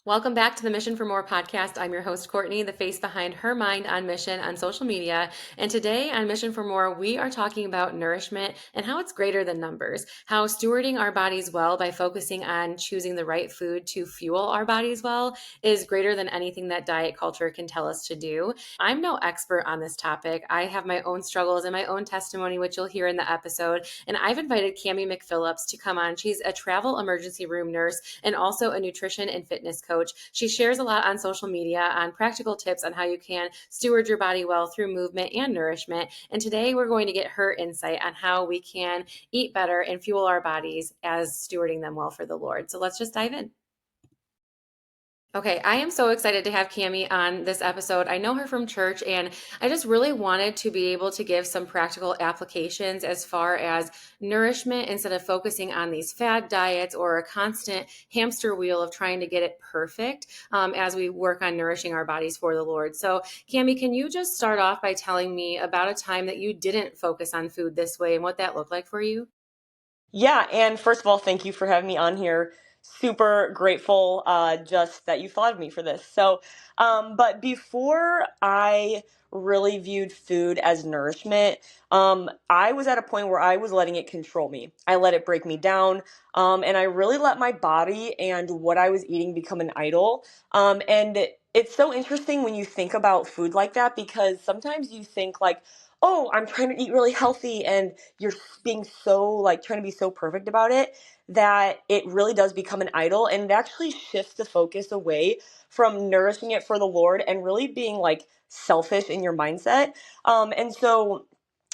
Welcome back to the Mission for More podcast. I'm your host, Courtney, the face behind Her Mind on Mission on social media. And today on Mission for More, we are talking about nourishment and how it's greater than numbers, how stewarding our bodies well by focusing on choosing the right food to fuel our bodies well is greater than anything that diet culture can tell us to do. I'm no expert on this topic. I have my own struggles and my own testimony, which you'll hear in the episode. And I've invited Kammi McPhillips to come on. She's a travel emergency room nurse and also a nutrition and fitness coach. She shares a lot on social media on practical tips on how you can steward your body well through movement and nourishment. And today we're going to get her insight on how we can eat better and fuel our bodies as stewarding them well for the Lord. So let's just dive in. Okay, I am so excited to have Kammi on this episode. I know her from church, and I just really wanted to be able to give some practical applications as far as nourishment instead of focusing on these fad diets or a constant hamster wheel of trying to get it perfect as we work on nourishing our bodies for the Lord. So, Kammi, can you just start off by telling me about a time that you didn't focus on food this way and what that looked like for you? Yeah, and first of all, thank you for having me on here. Super grateful just that you thought of me for this. But before I really viewed food as nourishment, I was at a point where I was letting it control me. I let it break me down, and I really let my body and what I was eating become an idol. And it's so interesting when you think about food like that because sometimes you think like, oh, I'm trying to eat really healthy, and you're being so like trying to be so perfect about it that it really does become an idol, and it actually shifts the focus away from nourishing it for the Lord and really being like selfish in your mindset. And so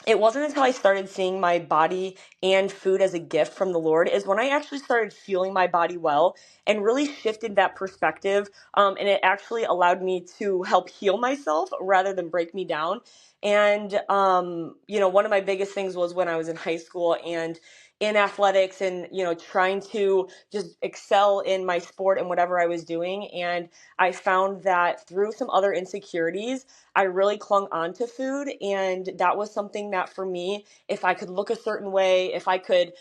it wasn't until I started seeing my body and food as a gift from the Lord is when I actually started fueling my body well and really shifted that perspective. And it actually allowed me to help heal myself rather than break me down. And, one of my biggest things was when I was in high school and in athletics and, trying to just excel in my sport and whatever I was doing. And I found that through some other insecurities, I really clung on to food. And that was something that for me, if I could look a certain way, if I could,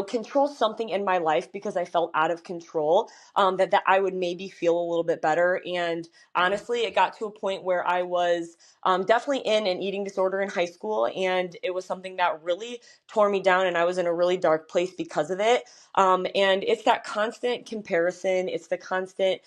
control something in my life because I felt out of control, that I would maybe feel a little bit better. And honestly, it got to a point where I was definitely in an eating disorder in high school. And it was something that really tore me down. And I was in a really dark place because of it. And it's that constant comparison. It's the constant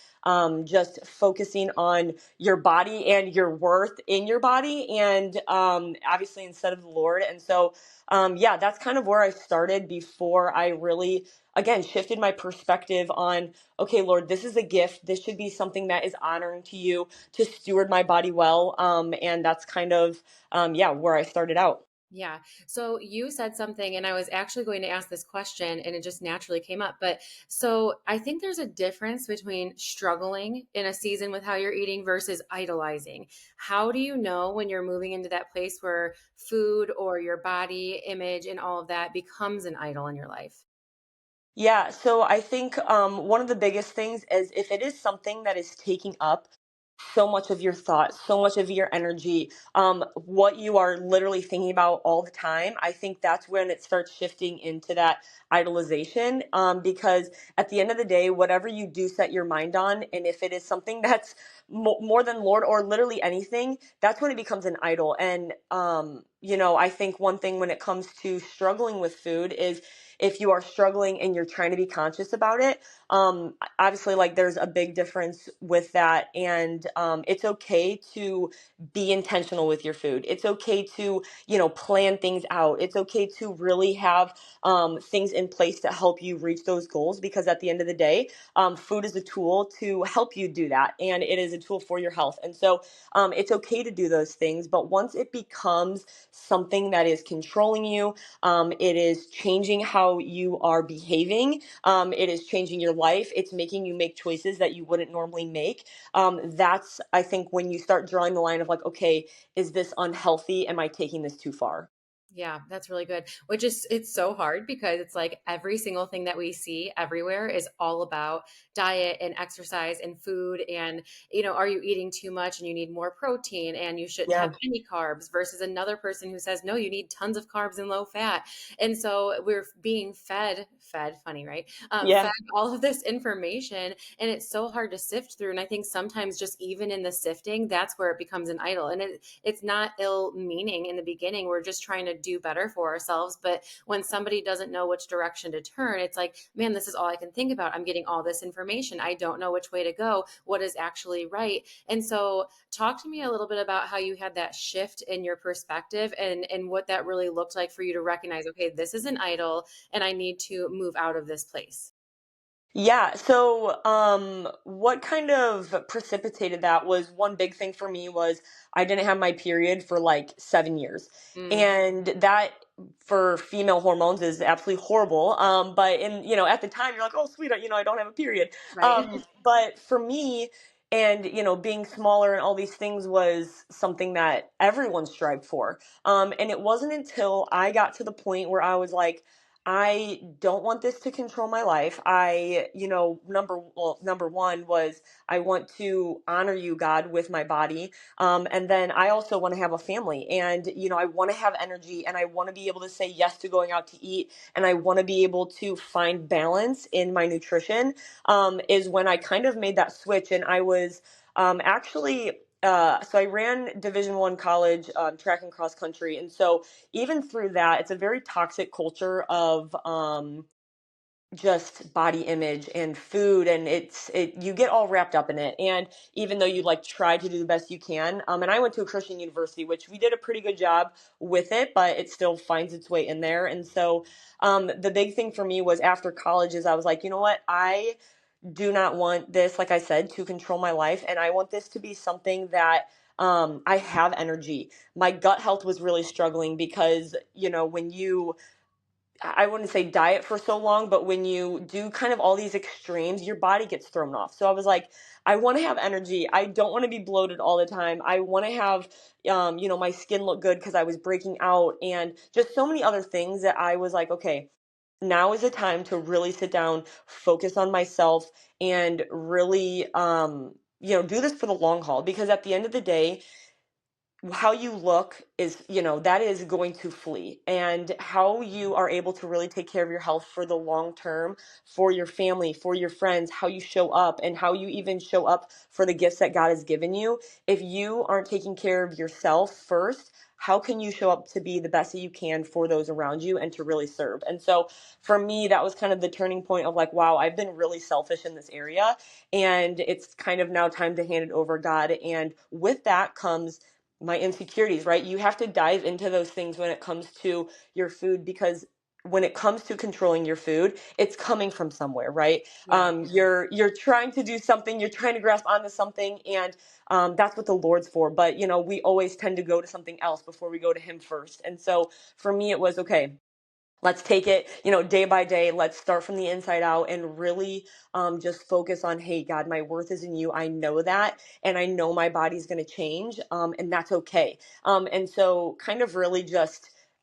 just focusing on your body and your worth in your body, and obviously instead of the Lord. And so, yeah, that's kind of where I started before I really, again, shifted my perspective on, okay, Lord, this is a gift. This should be something that is honoring to you to steward my body well. And that's kind of, yeah, where I started out. Yeah. So you said something, and I was actually going to ask this question, and it just naturally came up. But so I think there's a difference between struggling in a season with how you're eating versus idolizing. How do you know when you're moving into that place where food or your body image and all of that becomes an idol in your life? Yeah, so I think one of the biggest things is if it is something that is taking up so much of your thoughts, so much of your energy, what you are literally thinking about all the time, I think that's when it starts shifting into that idolization. Because at the end of the day, whatever you do set your mind on, and if it is something that's more than Lord or literally anything, that's when it becomes an idol. And, I think one thing when it comes to struggling with food is if you are struggling and you're trying to be conscious about it, obviously like there's a big difference with that. And it's okay to be intentional with your food. It's okay to, plan things out. It's okay to really have things in place to help you reach those goals, because at the end of the day, food is a tool to help you do that, and it is a tool for your health. And so it's okay to do those things, but once it becomes something that is controlling you, it is changing how you are behaving. It is changing your life. It's making you make choices that you wouldn't normally make. That's, I think, when you start drawing the line of like, okay, is this unhealthy? Am I taking this too far? Yeah, that's really good. Which is it's so hard because it's like every single thing that we see everywhere is all about diet and exercise and food and are you eating too much and you need more protein and you shouldn't have Yeah. any carbs versus another person who says no, you need tons of carbs and low fat. And so we're being fed funny, right? Fed Yeah. all of this information and it's so hard to sift through. And I think sometimes just even in the sifting, that's where it becomes an idol. And it's not ill meaning in the beginning. We're just trying to do better for ourselves. But when somebody doesn't know which direction to turn, it's like, man, this is all I can think about. I'm getting all this information. I don't know which way to go. What is actually right? And so talk to me a little bit about how you had that shift in your perspective and what that really looked like for you to recognize, okay, this is an idol and I need to move out of this place. Yeah. So, what kind of precipitated that was one big thing for me was I didn't have my period for like 7 years. Mm, And that for female hormones is absolutely horrible. But at the time you're like, oh, sweet, I don't have a period. right. But for me, and being smaller and all these things was something that everyone strived for. And it wasn't until I got to the point where I was like, I don't want this to control my life. Number one was I want to honor you, God, with my body. And then I also want to have a family and, I want to have energy and I want to be able to say yes to going out to eat. And I want to be able to find balance in my nutrition, is when I kind of made that switch. And I was, so I ran Division 1 college, track and cross country. And so even through that, it's a very toxic culture of just body image and food, and you get all wrapped up in it. And even though you like try to do the best you can, and I went to a Christian university, which we did a pretty good job with it, but it still finds its way in there. And so the big thing for me was after college is I was like, you know what, I do not want this, like I said, to control my life. And I want this to be something that I have energy. My gut health was really struggling because, when I wouldn't say diet for so long, but when you do kind of all these extremes, your body gets thrown off. So I was like, I want to have energy. I don't want to be bloated all the time. I want to have, my skin look good because I was breaking out and just so many other things that I was like, okay, now is the time to really sit down, focus on myself, and really, do this for the long haul. Because at the end of the day, how you look is, that is going to flee. And how you are able to really take care of your health for the long term, for your family, for your friends, how you show up, and how you even show up for the gifts that God has given you. If you aren't taking care of yourself first, how can you show up to be the best that you can for those around you and to really serve? And so for me, that was kind of the turning point of like, wow, I've been really selfish in this area. And it's kind of now time to hand it over to God. And with that comes my insecurities, right? You have to dive into those things when it comes to your food, because when it comes to controlling your food, it's coming from somewhere, right? Yeah. You're trying to do something, you're trying to grasp onto something, and that's what the Lord's for. But we always tend to go to something else before we go to Him first. And so for me, it was okay. Let's take it, day by day. Let's start from the inside out and really just focus on, hey, God, my worth is in you. I know that. And I know my body's going to change. And that's okay. And so kind of really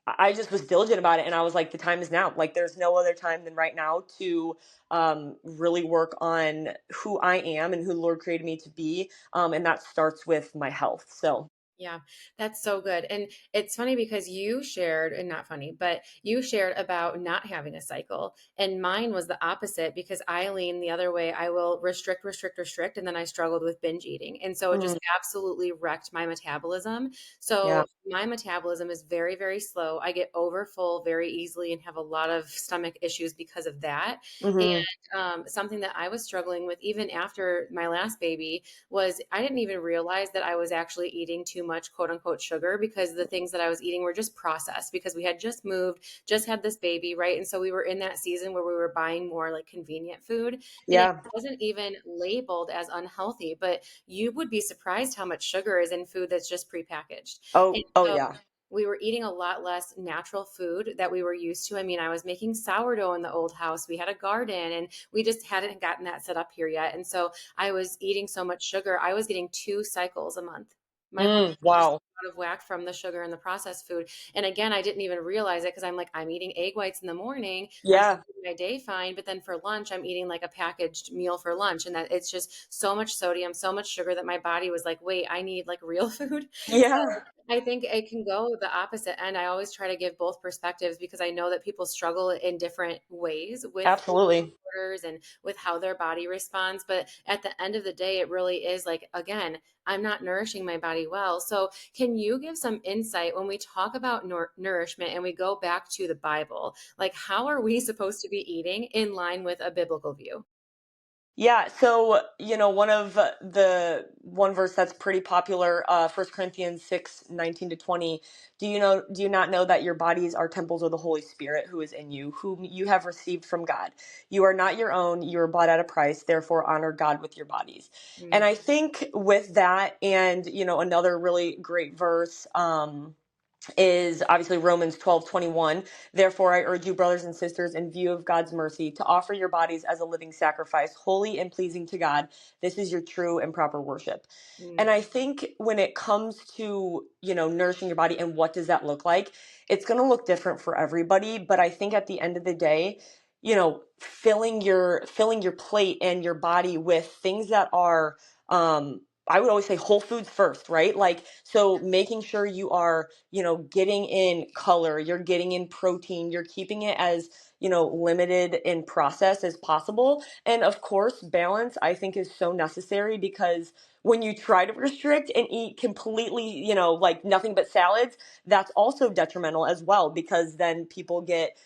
I just was diligent about it. And I was like, the time is now. Like, there's no other time than right now to really work on who I am and who the Lord created me to be. And that starts with my health. So, Yeah, that's so good. And it's funny because you shared, and not funny, but you shared about not having a cycle. And mine was the opposite because I lean the other way. I will restrict, restrict, restrict. And then I struggled with binge eating. And so it mm, just absolutely wrecked my metabolism. yeah. So my metabolism is very, very slow. I get over full very easily and have a lot of stomach issues because of that. And Hmm. something that I was struggling with even after my last baby was I didn't even realize that I was actually eating too much quote unquote sugar because the things that I was eating were just processed because we had just moved, just had this baby, right? And so we were in that season where we were buying more like convenient food and it Yeah. wasn't even labeled as unhealthy, but you would be surprised how much sugar is in food that's just prepackaged. And Oh, so yeah. we were eating a lot less natural food that we were used to. I mean, I was making sourdough in the old house. We had a garden and we just hadn't gotten that set up here yet. And so I was eating so much sugar. I was getting 2 cycles a month. My whole Wow. out of whack from the sugar and the processed food. And again, I didn't even realize it because I'm like, I'm eating egg whites in the morning. I'm Yeah. starting my day fine, but then for lunch, I'm eating like a packaged meal for lunch, and that it's just so much sodium, so much sugar that my body was like, wait, I need like real food. So Yeah. I think it can go the opposite end. I always try to give both perspectives because I know that people struggle in different ways with Absolutely. disorders and with how their body responds. But at the end of the day, it really is like, again, I'm not nourishing my body well. So, can you give some insight when we talk about nourishment and we go back to the Bible? Like, how are we supposed to be eating in line with a biblical view? Yeah, so one of the one verse that's pretty popular, 1 Corinthians 6:19 to 20. Do you not know that your bodies are temples of the Holy Spirit who is in you, whom you have received from God? You are not your own, you were bought at a price, therefore honor God with your bodies. And Mm, I think with that, and another really great verse, is obviously Romans 12:21. Therefore, I urge you, brothers and sisters, in view of God's mercy, to offer your bodies as a living sacrifice, holy and pleasing to God. This is your true and proper worship. And mm, I think when it comes to, nourishing your body and what does that look like, it's going to look different for everybody. But I think at the end of the day, filling your plate and your body with things that are, I would always say whole foods first, right? Like, so making sure you are, getting in color, you're getting in protein, you're keeping it as, limited in process as possible. And of course, balance I think is so necessary because when you try to restrict and eat completely, like nothing but salads, that's also detrimental as well because then people get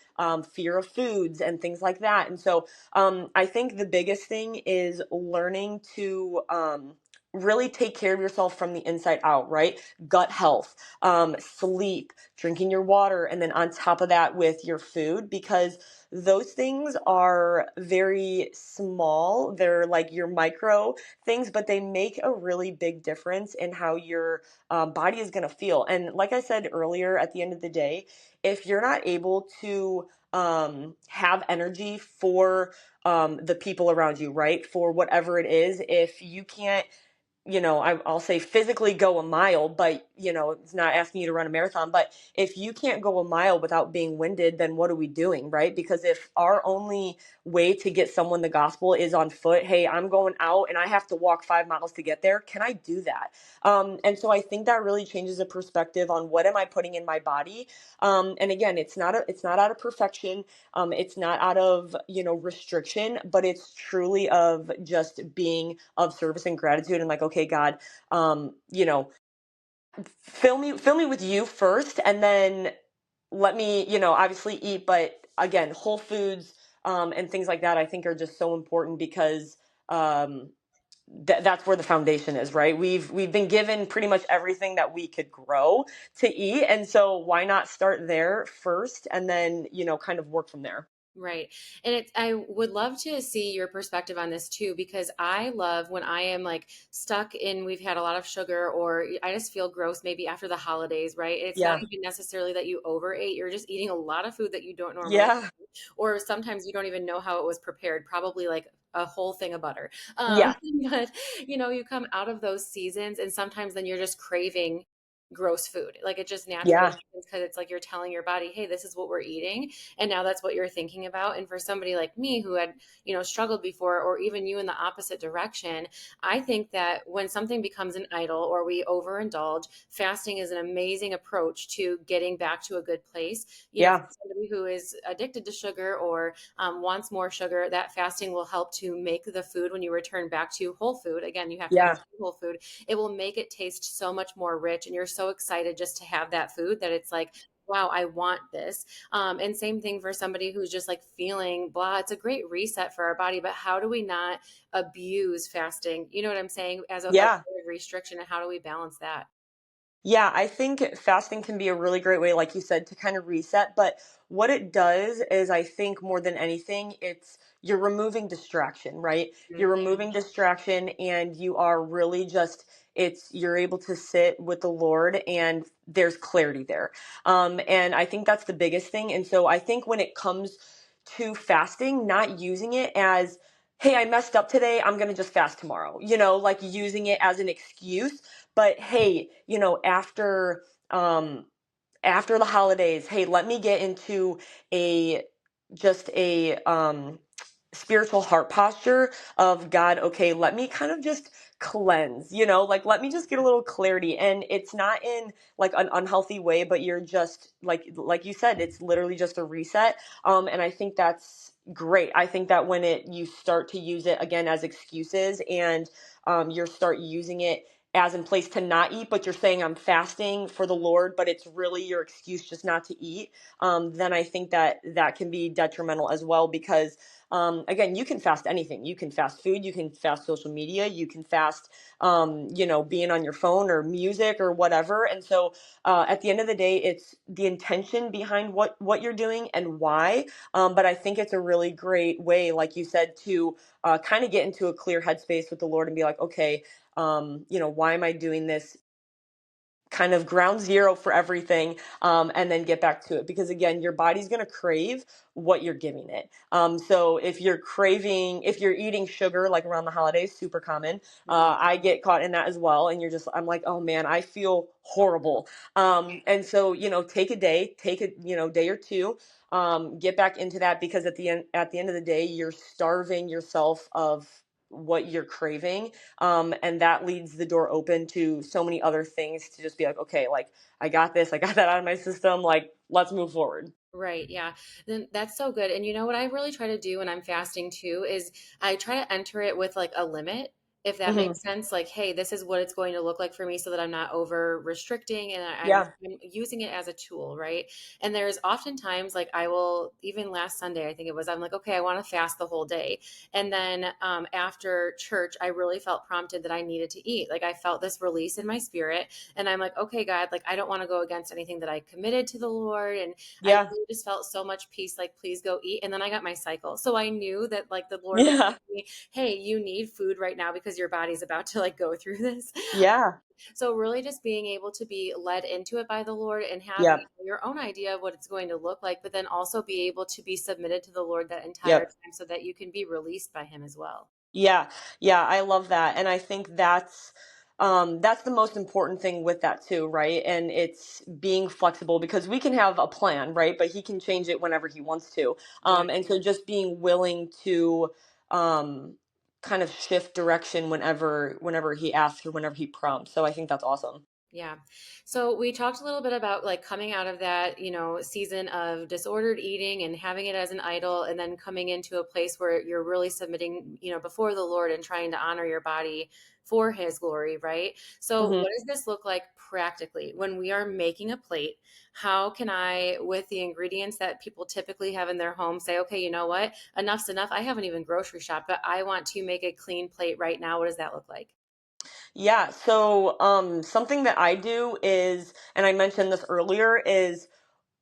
fear of foods and things like that. And so I think the biggest thing is learning to really take care of yourself from the inside out, right? Gut health, sleep, drinking your water, and then on top of that with your food, because those things are very small. They're like your micro things, but they make a really big difference in how your body is going to feel. And like I said earlier, at the end of the day, if you're not able to have energy for the people around you, right? For whatever it is, if you can't I'll say physically go a mile, but it's not asking you to run a marathon. But if you can't go a mile without being winded, then what are we doing, right? Because if our only way to get someone the gospel is on foot, hey, I'm going out and I have to walk 5 miles to get there. Can I do that? And so I think that really changes the perspective on what am I putting in my body. And again, it's not out of perfection. It's not out of restriction, but it's truly of just being of service and gratitude and like, okay, God, um, you know, fill me with you first, and then let me, obviously eat. But again, whole foods and things like that, I think are just so important because um, that's where the foundation is, right? We've been given pretty much everything that we could grow to eat, and so why not start there first, and then kind of work from there. right. And I would love to see your perspective on this too, because I love when I am like stuck in, we've had a lot of sugar or I just feel gross maybe after the holidays, right? It's not Yeah, even necessarily that you overate, you're just eating a lot of food that you don't normally, yeah, or sometimes you don't even know how it was prepared, probably like a whole thing of butter. yeah, But you come out of those seasons and sometimes then you're just craving gross food. Like it just naturally yeah, happens because it's like you're telling your body, hey, this is what we're eating. And now that's what you're thinking about. And for somebody like me who had, struggled before, or even you in the opposite direction, I think that when something becomes an idol or we overindulge, fasting is an amazing approach to getting back to a good place. For yeah, somebody who is addicted to sugar or wants more sugar, that fasting will help to make the food when you return back to whole food. Again, you have to yeah, use whole food. It will make it taste so much more rich. And you're so excited just to have that food that it's like, wow, I want this. And same thing for somebody who's just like feeling blah. It's a great reset for our body, but how do we not abuse fasting? You know what I'm saying? As a way yeah. of restriction, and how do we balance that? Yeah, I think fasting can be a really great way, like you said, to kind of reset. But what it does is, I think more than anything, it's you're removing distraction, right? You're Mhm. removing distraction and you are really just, you're able to sit with the Lord and there's clarity there. And I think that's the biggest thing. And so I think when it comes to fasting, not using it as, hey, I messed up today. I'm going to just fast tomorrow, like using it as an excuse. But hey, um, after the holidays, hey, let me get into a just a spiritual heart posture of God, okay, let me kind of just cleanse, like let me just get a little clarity. And it's not in like an unhealthy way, but you're just like you said, it's literally just a reset. And I think that's great. I think that when you start to use it again as excuses, and you start using it as in place to not eat, but you're saying I'm fasting for the Lord, but it's really your excuse just not to eat, then I think that that can be detrimental as well. Because again, you can fast anything. You can fast food, you can fast social media, you can fast, being on your phone or music or whatever. And so at the end of the day, it's the intention behind what you're doing and why. But I think it's a really great way, like you said, to kind of get into a clear headspace with the Lord and be like, okay, why am I doing this? Kind of ground zero for everything, and then get back to it, because again, your body's going to crave what you're giving it. So if if you're eating sugar like around the holidays, super common, Mhm. I get caught in that as well, and I'm like, oh man, I feel horrible. And so take a day, take a day or two, get back into that, because at the end of the day, you're starving yourself of what you're craving, and that leads the door open to so many other things to just be like, okay, like I got this, I got that out of my system, like let's move forward. Right. Yeah. Then that's so good. And you know what I really try to do when I'm fasting too is I try to enter it with like a limit, if that Hmm. makes sense. Like, hey, this is what it's going to look like for me so that I'm not over restricting and Yeah. I'm using it as a tool. Right. And there's oftentimes like I will, even last Sunday, I think it was, I'm like, okay, I want to fast the whole day. And then after church, I really felt prompted that I needed to eat. Like I felt this release in my spirit. And I'm like, okay, God, like I don't want to go against anything that I committed to the Lord. And I Yeah. really just felt so much peace, like, please go eat. And then I got my cycle. So I knew that like the Lord was Yeah. telling me, hey, you need food right now because your body's about to like go through this. Yeah. So really just being able to be led into it by the Lord and have Yep. your own idea of what it's going to look like, but then also be able to be submitted to the Lord that entire Yep. time so that you can be released by him as well. Yeah, yeah, I love that. And I think that's the most important thing with that too, right? And it's being flexible, because we can have a plan, right? But he can change it whenever he wants to. Yeah. And so just being willing to um kind of shift direction whenever he asks or whenever he prompts. So I think that's awesome. Yeah. So we talked a little bit about like coming out of that, season of disordered eating and having it as an idol, and then coming into a place where you're really submitting, before the Lord and trying to honor your body for his glory, right? So Hmm. what does this look like practically when we are making a plate? How can I, with the ingredients that people typically have in their home, say, okay, you know what? Enough's enough. I haven't even grocery shopped, but I want to make a clean plate right now. What does that look like? Yeah, so something that I do is, and I mentioned this earlier, is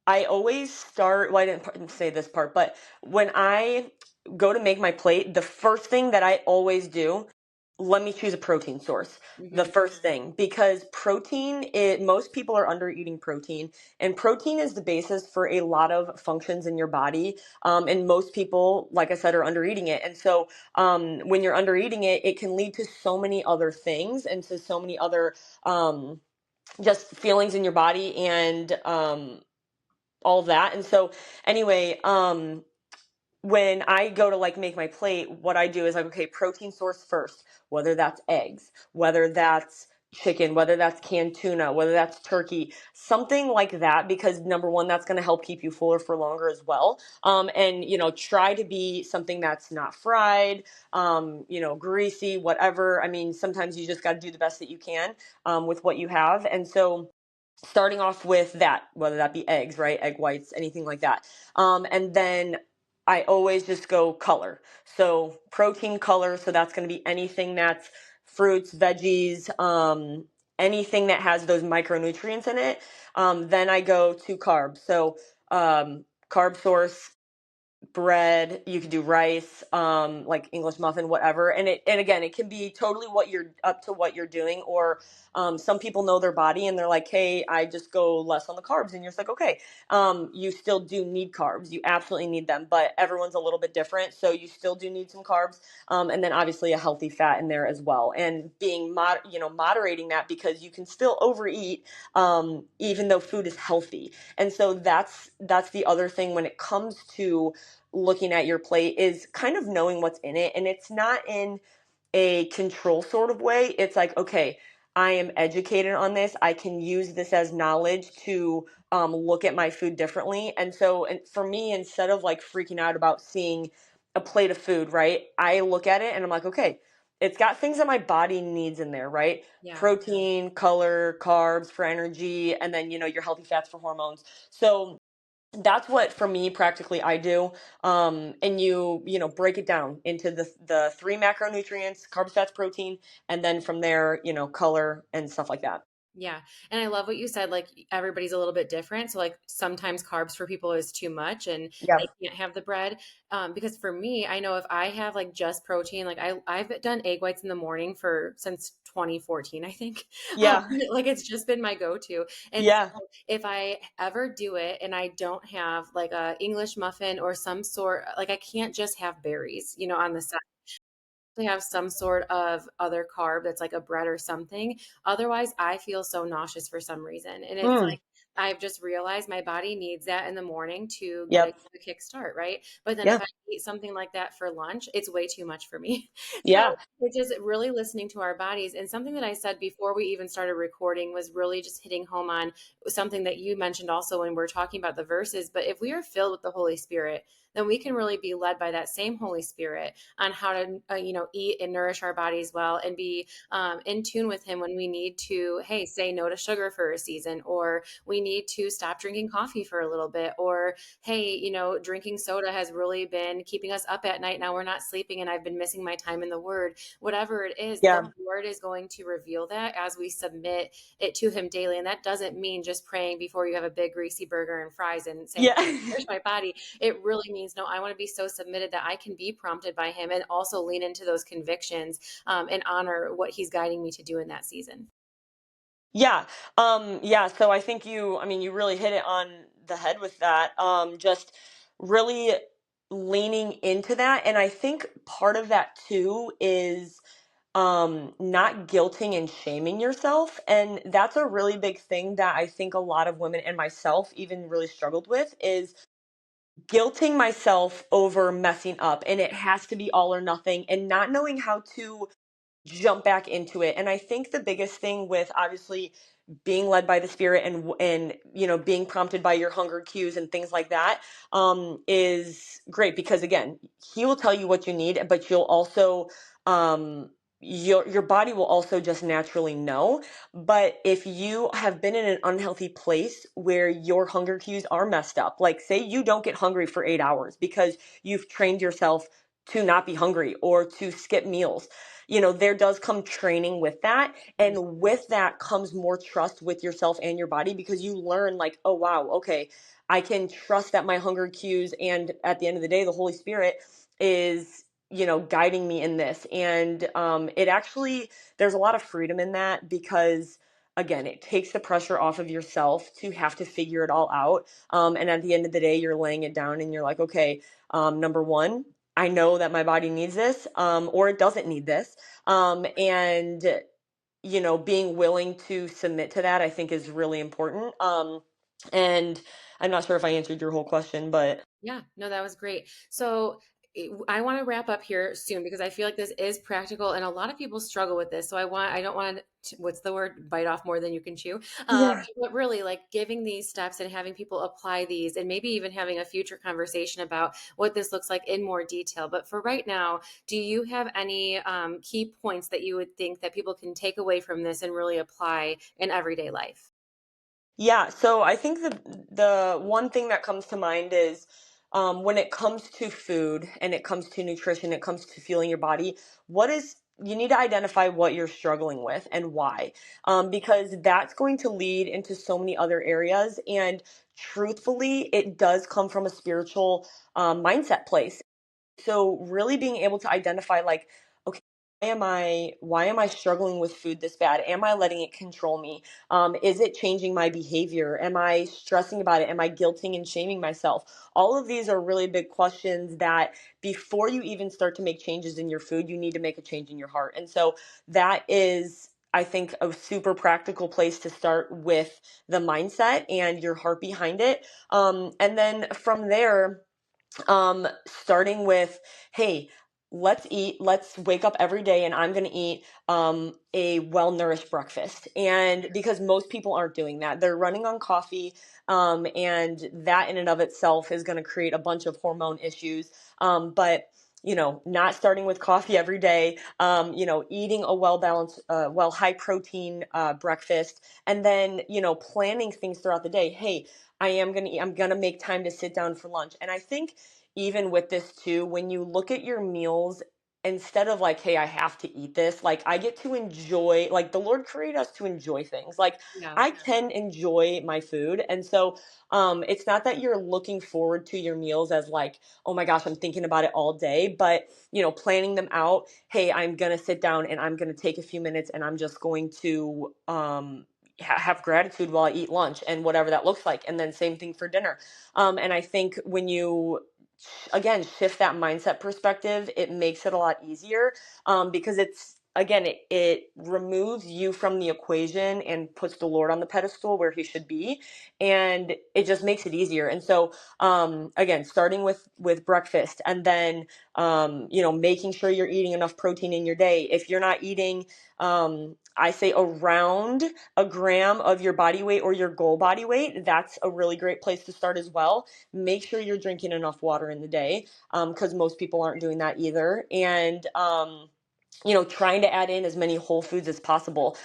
I always start, well, I didn't say this part, but when I go to make my plate, the first thing that I always do, let me choose a protein source. The Hmm. first thing, because most people are under eating protein, and protein is the basis for a lot of functions in your body. And most people, like I said, are under eating it. And so when you're under eating it, it can lead to so many other things and to so many other um, just feelings in your body, and all that. And so anyway, when I go to like make my plate, what I do is like, okay, protein source first, whether that's eggs, whether that's chicken, whether that's canned tuna, whether that's turkey, something like that, because number one, that's going to help keep you fuller for longer as well. And try to be something that's not fried, greasy, whatever. I mean, sometimes you just got to do the best that you can, with what you have. And so starting off with that, whether that be eggs, right? Egg whites, anything like that. And then I always just go color. So protein color. So that's going to be anything that's fruits, veggies, anything that has those micronutrients in it. Then I go to carbs. So carb source. bread, you could do rice, like English muffin, whatever. And again, it can be totally what you're up to what you're doing. Or some people know their body and they're like, hey, I just go less on the carbs. And you're just like, okay, you still do need carbs. You absolutely need them, but everyone's a little bit different. So you still do need some carbs. And then obviously a healthy fat in there as well. And being moderating that, because you can still overeat, even though food is healthy. And so that's the other thing when it comes to looking at your plate, is kind of knowing what's in it. And it's not in a control sort of way. It's like, okay, I am educated on this. I can use this as knowledge to look at my food differently. And so, and for me, instead of like freaking out about seeing a plate of food, right, I look at it and I'm like, okay, it's got things that my body needs in there, right? Yeah. Protein, color, carbs for energy, and then, your healthy fats for hormones. So that's what, for me, practically I do. And break it down into the three macronutrients: carbs, fats, protein, and then from there, color and stuff like that. Yeah. And I love what you said. Like everybody's a little bit different. So like sometimes carbs for people is too much and they Yep. can't have the bread. Because for me, I know if I have like just protein, like I've done egg whites in the morning for since 2014, I think. Yeah. Like it's just been my go-to. And Yeah. so if I ever do it and I don't have like a English muffin or some sort, like I can't just have berries, on the side to have some sort of other carb that's like a bread or something. Otherwise, I feel so nauseous for some reason. And it's Mm. like I've just realized my body needs that in the morning to get a Yep. kick start, right? But then if Yeah. I eat something like that for lunch, it's way too much for me. So Yeah. it's just really listening to our bodies. And something that I said before we even started recording was really just hitting home on something that you mentioned also when we're talking about the verses. But if we are filled with the Holy Spirit, then we can really be led by that same Holy Spirit on how to eat and nourish our bodies well and be in tune with him when we need to, hey, say no to sugar for a season, or we need to stop drinking coffee for a little bit, or hey, drinking soda has really been keeping us up at night, now we're not sleeping and I've been missing my time in the word. Whatever it is, the Yeah. Lord is going to reveal that as we submit it to him daily. And that doesn't mean just praying before you have a big greasy burger and fries and saying, Yeah. nourish my body. It really means, no, I want to be so submitted that I can be prompted by him and also lean into those convictions, and honor what he's guiding me to do in that season. Yeah. Yeah. So I think you really hit it on the head with that. Just really leaning into that. And I think part of that too is not guilting and shaming yourself. And that's a really big thing that I think a lot of women, and myself even, really struggled with, is guilting myself over messing up. And it has to be all or nothing, and not knowing how to jump back into it. And I think the biggest thing with, obviously, being led by the spirit, and being prompted by your hunger cues and things like that, is great, because again, he will tell you what you need, but you'll also, your body will also just naturally know. But if you have been in an unhealthy place where your hunger cues are messed up, like say you don't get hungry for 8 hours because you've trained yourself to not be hungry or to skip meals, there does come training with that. Mm. And with that comes more trust with yourself and your body, because you learn, like, oh, wow, okay, I can trust that my hunger cues, and at the end of the day, the Holy Spirit is, guiding me in this. And it actually, there's a lot of freedom in that, because again, it takes the pressure off of yourself to have to figure it all out. And at the end of the day, you're laying it down and you're like, okay, number one, I know that my body needs this, or it doesn't need this. And being willing to submit to that, I think, is really important. And I'm not sure if I answered your whole question, but Yeah, no, that was great. So I want to wrap up here soon because I feel like this is practical and a lot of people struggle with this. So I don't want to, what's the word? Bite off more than you can chew. yeah. But really, like giving these steps and having people apply these and maybe even having a future conversation about what this looks like in more detail. But for right now, do you have any key points that you would think that people can take away from this and really apply in everyday life? Yeah, so I think the one thing that comes to mind is, when it comes to food and it comes to nutrition, it comes to fueling your body, what is you need to identify what you're struggling with and why, because that's going to lead into so many other areas. And truthfully, it does come from a spiritual mindset place. So really being able to identify, like, okay, why am I struggling with food this bad? Am I letting it control me? Is it changing my behavior? Am I stressing about it? Am I guilting and shaming myself? All of these are really big questions that before you even start to make changes in your food, you need to make a change in your heart. And so that is, I think, a super practical place to start with the mindset and your heart behind it. And then from there, starting with, hey, let's wake up every day and I'm going to eat a well nourished breakfast. And because most people aren't doing that, they're running on coffee, and that in and of itself is going to create a bunch of hormone issues. But not starting with coffee every day, eating a well balanced, high protein breakfast, and then, planning things throughout the day. Hey, I'm going to make time to sit down for lunch. And I think even with this too, when you look at your meals, instead of like, hey, I have to eat this, like I get to enjoy, like the Lord created us to enjoy things. Like Yeah. I can enjoy my food. And so it's not that you're looking forward to your meals as like, oh my gosh, I'm thinking about it all day, but planning them out. Hey, I'm going to sit down and I'm going to take a few minutes and I'm just going to have gratitude while I eat lunch and whatever that looks like. And then same thing for dinner. And I think when you again shift that mindset perspective, it makes it a lot easier, because it's, again, it removes you from the equation and puts the Lord on the pedestal where he should be, and it just makes it easier. And so again, starting with breakfast, and then making sure you're eating enough protein in your day. If you're not eating, I say around a gram of your body weight or your goal body weight, that's a really great place to start as well. Make sure you're drinking enough water in the day, because most people aren't doing that either. And trying to add in as many whole foods as possible,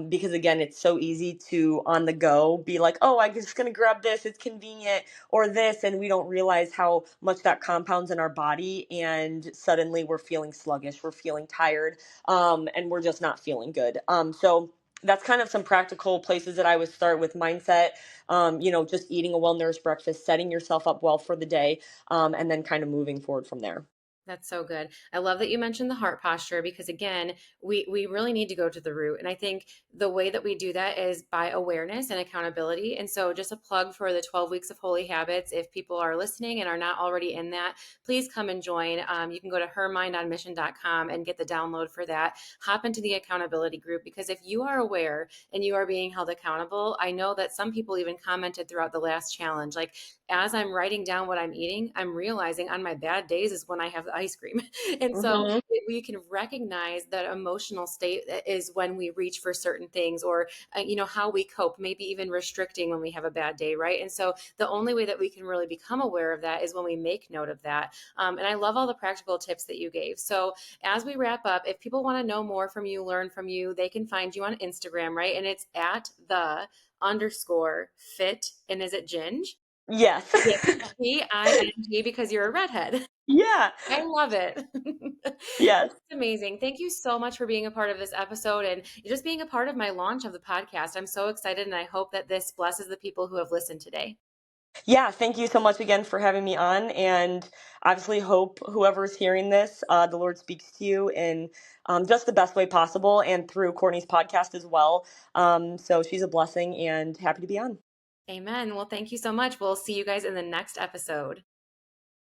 because again, it's so easy to on the go be like, oh, I'm just going to grab this, it's convenient, or this, and we don't realize how much that compounds in our body, and suddenly we're feeling sluggish, we're feeling tired, and we're just not feeling good. So that's kind of some practical places that I would start with mindset, just eating a well-nourished breakfast, setting yourself up well for the day, and then kind of moving forward from there. That's so good. I love that you mentioned the heart posture because again, we really need to go to the root. And I think the way that we do that is by awareness and accountability. And so just a plug for the 12 weeks of holy habits. If people are listening and are not already in that, please come and join. You can go to hermindonmission.com and get the download for that. Hop into the accountability group because if you are aware and you are being held accountable, I know that some people even commented throughout the last challenge, like as I'm writing down what I'm eating, I'm realizing on my bad days is when I have the ice cream. And so Hmm. we can recognize that emotional state is when we reach for certain things or, how we cope, maybe even restricting when we have a bad day, right? And so the only way that we can really become aware of that is when we make note of that. And I love all the practical tips that you gave. So as we wrap up, if people want to know more from you, learn from you, they can find you on Instagram, right? And it's at the underscore fit. And is it Ginge? Yes. Yeah, Ping because you're a redhead. Yeah. I love it. Yes. It's amazing. Thank you so much for being a part of this episode and just being a part of my launch of the podcast. I'm so excited and I hope that this blesses the people who have listened today. Yeah, thank you so much again for having me on. And obviously, hope whoever's hearing this, the Lord speaks to you in just the best way possible and through Courtney's podcast as well. So she's a blessing and happy to be on. Amen. Well, thank you so much. We'll see you guys in the next episode.